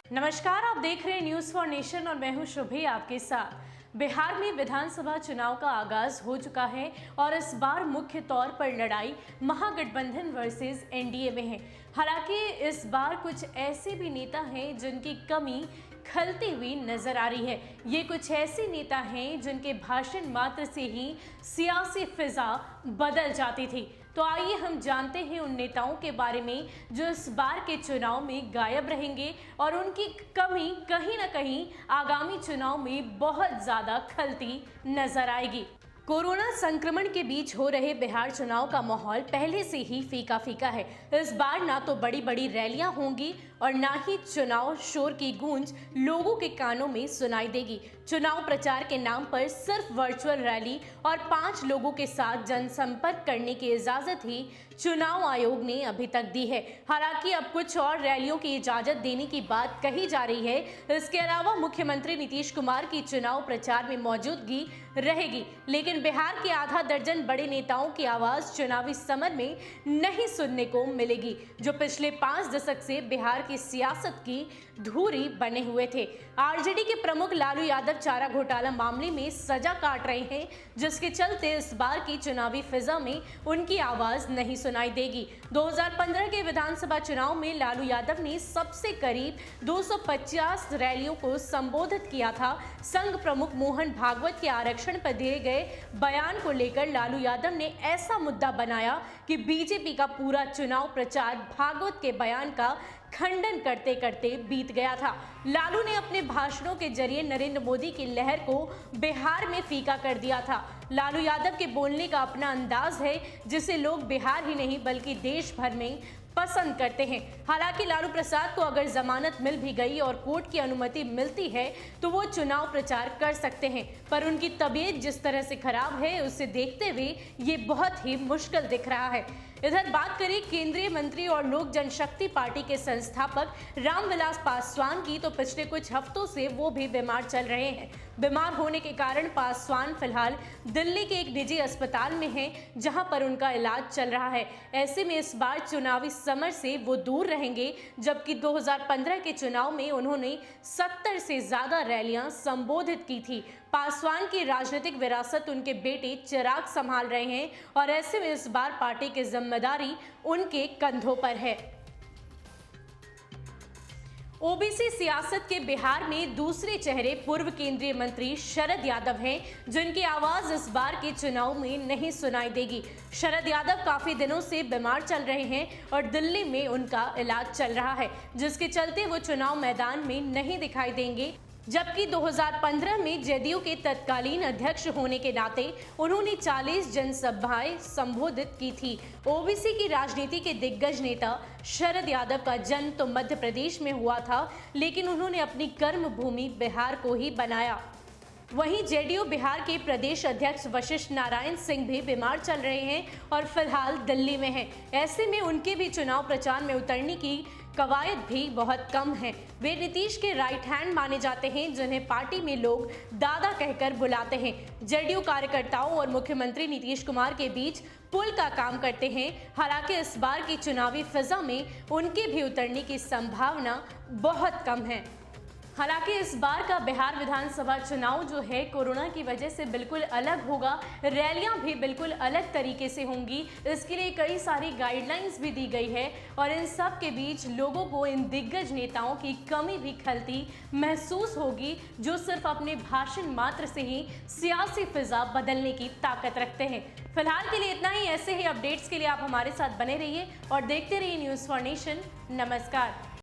नमस्कार, आप देख रहे हैं न्यूज फॉर नेशन और मैं हूं शुभी आपके साथ। बिहार में विधानसभा चुनाव का आगाज हो चुका है और इस बार मुख्य तौर पर लड़ाई महागठबंधन वर्सेस एनडीए में है। हालांकि इस बार कुछ ऐसे भी नेता हैं जिनकी कमी खलती हुई नजर आ रही है। ये कुछ ऐसे नेता हैं जिनके भाषण मात्र से ही सियासी फिजा बदल जाती थी। तो आइए हम जानते हैं उन नेताओं के बारे में जो इस बार के चुनाव में गायब रहेंगे और उनकी कमी कहीं ना कहीं आगामी चुनाव में बहुत ज्यादा खलती नजर आएगी। कोरोना संक्रमण के बीच हो रहे बिहार चुनाव का माहौल पहले से ही फीका फीका है। इस बार ना तो बड़ी बड़ी रैलियां होंगी और ना ही चुनाव शोर की गूंज लोगों के कानों में सुनाई देगी। चुनाव प्रचार के नाम पर सिर्फ वर्चुअल रैली और 5 लोगों के साथ जनसंपर्क करने की इजाजत ही चुनाव आयोग ने अभी तक दी है। हालांकि अब कुछ और रैलियों की इजाजत देने की बात कही जा रही है। इसके अलावा मुख्यमंत्री नीतीश कुमार की चुनाव प्रचार में मौजूदगी रहेगी, लेकिन बिहार के आधा दर्जन बड़े नेताओं की आवाज चुनावी समर में नहीं सुनने को मिलेगी, जो पिछले 5 दशक से बिहार की सियासत की धुरी बने हुए थे। आरजेडी के प्रमुख लालू यादव चारा घोटाला मामले में सजा काट रहे हैं, जिसके चलते इस बार की चुनावी फिजा में उनकी आवाज नहीं सुनाई देगी। 2015 के विधानसभा चुनाव में लालू यादव ने सबसे करीब 250 रैलियों को संबोधित किया था। संघ प्रमुख मोहन भागवत के आरक्षण पर दिए गए बयान को लेकर लालू यादव ने ऐसा मुद्दा बनाया कि बीजेपी का पूरा चुनाव प्रचार भागवत के बयान का खंडन करते करते बीत गया था। लालू ने अपने भाषणों के जरिए नरेंद्र मोदी की लहर को बिहार में फीका कर दिया था। लालू यादव के बोलने का अपना अंदाज है, जिसे लोग बिहार ही नहीं बल्कि देश भर में पसंद करते हैं। हालांकि लालू प्रसाद को अगर जमानत मिल भी गई और कोर्ट की अनुमति मिलती है तो वो चुनाव प्रचार कर सकते हैं, पर उनकी तबीयत जिस तरह से खराब है उसे देखते हुए ये बहुत ही मुश्किल दिख रहा है। इधर बात करें केंद्रीय मंत्री और लोक जनशक्ति पार्टी के संस्थापक रामविलास पासवान की, तो पिछले कुछ हफ्तों से वो भी बीमार चल रहे हैं। बीमार होने के कारण पासवान फिलहाल दिल्ली के एक निजी अस्पताल में हैं, जहां पर उनका इलाज चल रहा है। ऐसे में इस बार चुनावी समर से वो दूर रहेंगे, जबकि 2015 के चुनाव में उन्होंने 70 से ज्यादा रैलियां संबोधित की थी। पासवान की राजनीतिक विरासत उनके बेटे चिराग संभाल रहे हैं और ऐसे में इस बार पार्टी की जिम्मेदारी उनके कंधों पर है। ओबीसी सियासत के बिहार में दूसरे चेहरे पूर्व केंद्रीय मंत्री शरद यादव हैं, जिनकी आवाज इस बार के चुनाव में नहीं सुनाई देगी। शरद यादव काफी दिनों से बीमार चल रहे हैं और दिल्ली में उनका इलाज चल रहा है, जिसके चलते वो चुनाव मैदान में नहीं दिखाई देंगे। जबकि 2015 में जदयू के तत्कालीन अध्यक्ष होने के नाते उन्होंने 40 जनसभाएं संबोधित की थी। ओबीसी की राजनीति के दिग्गज नेता शरद यादव का जन्म तो मध्य प्रदेश में हुआ था, लेकिन उन्होंने अपनी कर्म भूमि बिहार को ही बनाया। वहीं जेडीयू बिहार के प्रदेश अध्यक्ष वशिष्ठ नारायण सिंह भी बीमार चल रहे हैं और फिलहाल दिल्ली में हैं। ऐसे में उनके भी चुनाव प्रचार में उतरने की कवायद भी बहुत कम है। वे नीतीश के राइट हैंड माने जाते हैं, जिन्हें पार्टी में लोग दादा कहकर बुलाते हैं। जेडीयू कार्यकर्ताओं और मुख्यमंत्री नीतीश कुमार के बीच पुल का काम करते हैं। हालांकि इस बार की चुनावी फिजा में उनके भी उतरने की संभावना बहुत कम है। हालांकि इस बार का बिहार विधानसभा चुनाव जो है कोरोना की वजह से बिल्कुल अलग होगा। रैलियां भी बिल्कुल अलग तरीके से होंगी। इसके लिए कई सारी गाइडलाइंस भी दी गई है और इन सब के बीच लोगों को इन दिग्गज नेताओं की कमी भी खलती महसूस होगी, जो सिर्फ अपने भाषण मात्र से ही सियासी फिजा बदलने की ताकत रखते हैं। फिलहाल के लिए इतना ही। ऐसे ही अपडेट्स के लिए आप हमारे साथ बने रहिए और देखते रहिए न्यूज़ फॉर नेशन। नमस्कार।